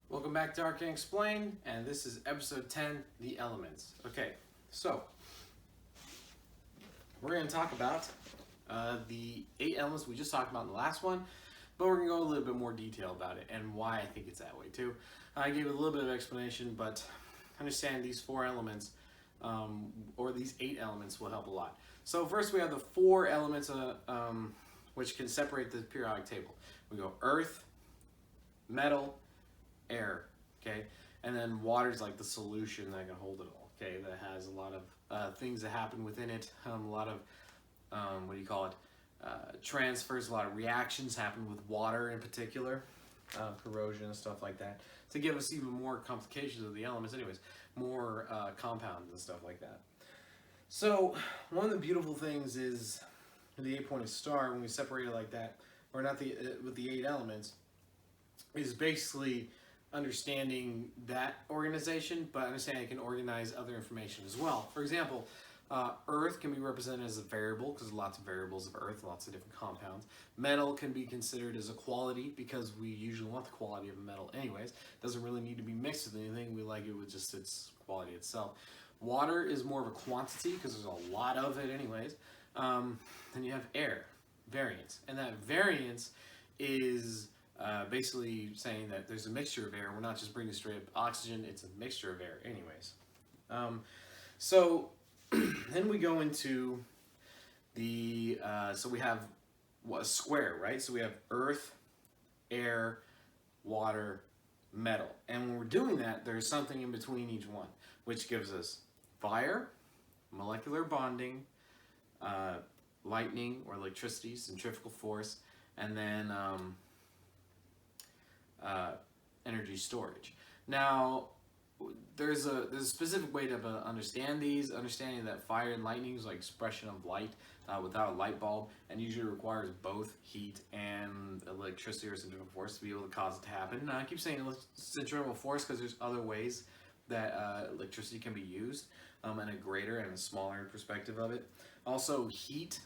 Welcome back to Arcane Explained, and this is episode 10, The Elements. Okay, so we're going to talk about the 8 elements we just talked about in the last one, but we're going to go a little bit more detail about it and why I think it's that way too. I gave a little bit of explanation, but understand these 4 elements, or these 8 elements will help a lot. So first we have the 4 elements which can separate the periodic table. We go earth, metal, air, okay, and then water's like the solution that can hold it all, okay, that has a lot of things that happen within it, a lot of what do you call it, transfers, a lot of reactions happen with water in particular, corrosion and stuff like that, to give us even more complications of the elements anyways, more compounds and stuff like that. So one of the beautiful things is the 8-pointed star, when we separate it like that, or not the with the 8 elements, is basically understanding that organization, but understanding it can organize other information as well. For example, earth can be represented as a variable because there's lots of variables of earth, lots of different compounds. Metal can be considered as a quality because we usually want the quality of a metal anyways. It doesn't really need to be mixed with anything. We like it with just its quality itself. Water is more of a quantity because there's a lot of it anyways. Then you have air, variance. And that variance is basically saying that there's a mixture of air. We're not just bringing straight up oxygen, it's a mixture of air anyways. So then we go into the, so we have a square, right? So we have earth, air, water, metal. And when we're doing that, there's something in between each one, which gives us fire, molecular bonding, lightning or electricity, centrifugal force, and then energy storage. Now, there's a specific way to understand these. Understanding that fire and lightning is like expression of light without a light bulb, and usually requires both heat and electricity or centrifugal force to be able to cause it to happen. Now, I keep saying centrifugal force because there's other ways that electricity can be used, and a greater and a smaller perspective of it. Also, heat.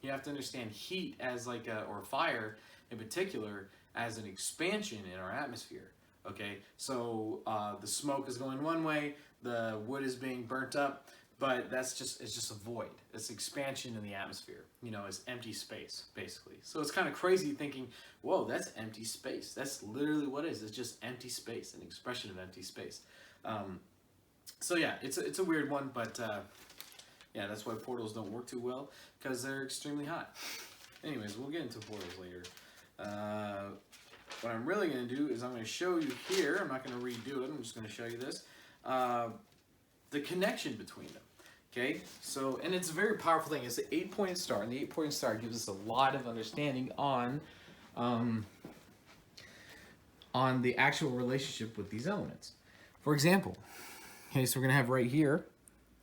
You have to understand heat as like or fire in particular as an expansion in our atmosphere. Okay, so the smoke is going one way, the wood is being burnt up, but it's just a void. It's expansion in the atmosphere. It's empty space basically. So it's kind of crazy thinking, whoa, that's empty space. That's literally what it is. It's just empty space, an expression of empty space. So yeah, it's a weird one, but yeah, that's why portals don't work too well because they're extremely hot. Anyways, we'll get into portals later. What I'm really going to do is I'm going to show you here. I'm not going to redo it. I'm just going to show you this. The connection between them. Okay? So, and it's a very powerful thing. It's an 8-pointed star. And the 8-pointed star gives us a lot of understanding on the actual relationship with these elements. For example, okay, so we're going to have right here,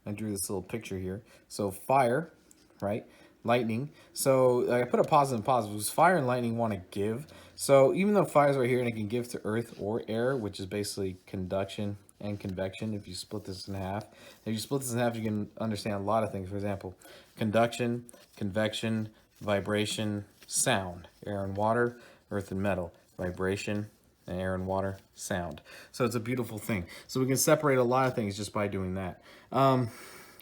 I drew this little picture here. So fire, right? Lightning. So I put a positive and positive because fire and lightning want to give. So even though fire is right here and it can give to earth or air, which is basically conduction and convection, if you split this in half. If you split this in half, you can understand a lot of things. For example, conduction, convection, vibration, sound. Air and water, earth and metal. Vibration, and air and water, sound. So it's a beautiful thing. So we can separate a lot of things just by doing that.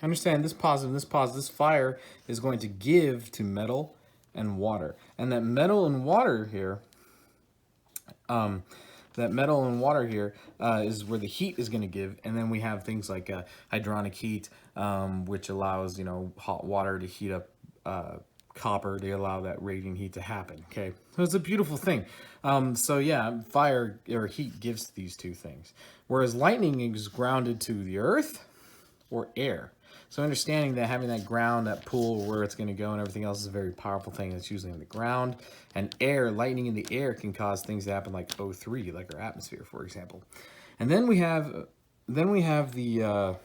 Understand this positive, this fire is going to give to metal and water. And that metal and water here, is where the heat is going to give. And then we have things like hydronic heat, which allows, hot water to heat up copper. They allow that radiant heat to happen. Okay, so it's a beautiful thing. So yeah, fire or heat gives these two things, whereas lightning is grounded to the earth or air. So understanding that having that ground, that pool where it's going to go and everything else is a very powerful thing. It's usually in the ground. And air, lightning in the air can cause things to happen like O3, like our atmosphere, for example. And then we have the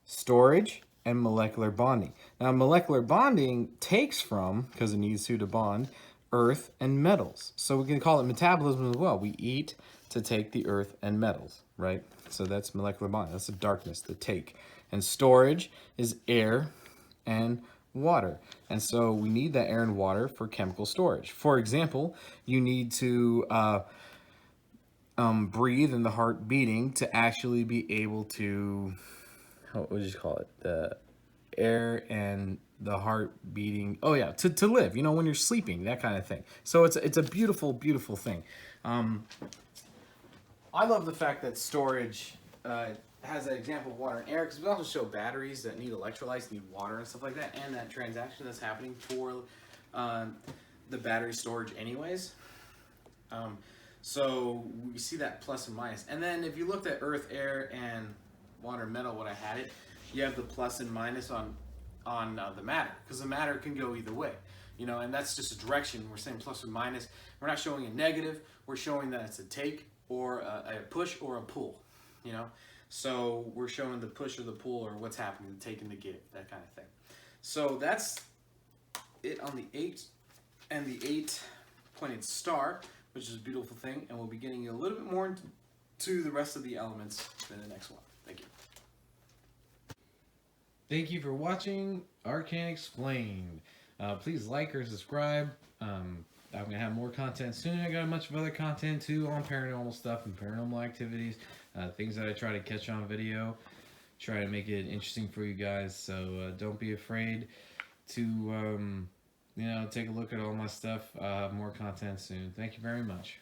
storage and molecular bonding. Now, molecular bonding takes from, because it needs to bond, earth and metals. So we can call it metabolism as well. We eat to take the earth and metals, right? So that's molecular bonding. That's the darkness, the take. And storage is air and water. And so we need that air and water for chemical storage. For example, you need to breathe and the heart beating to actually be able to, what would you call it? The air and the heart beating. Oh yeah, to live. You know, when you're sleeping, that kind of thing. So it's a beautiful, beautiful thing. I love the fact that storage has an example of water and air, because we also show batteries that need electrolytes, need water and stuff like that, and that transaction that's happening for the battery storage anyways. So we see that plus and minus. And then if you looked at earth, air, and water, metal, what I had it, you have the plus and minus on the matter, because the matter can go either way. You know, and that's just a direction. We're saying plus or minus. We're not showing a negative. We're showing that it's a take or a push or a pull. You know, so we're showing the push or the pull, or what's happening, the take and the give, that kind of thing. So that's it on the 8 and the 8-pointed star, which is a beautiful thing, and we'll be getting a little bit more into the rest of the elements in the next one. Thank you. Thank you for watching Arcane Explained. Please like or subscribe. I'm going to have more content soon. I got a bunch of other content too on paranormal stuff and paranormal activities, things that I try to catch on video, try to make it interesting for you guys. So don't be afraid to you know, take a look at all my stuff. More content soon. Thank you very much.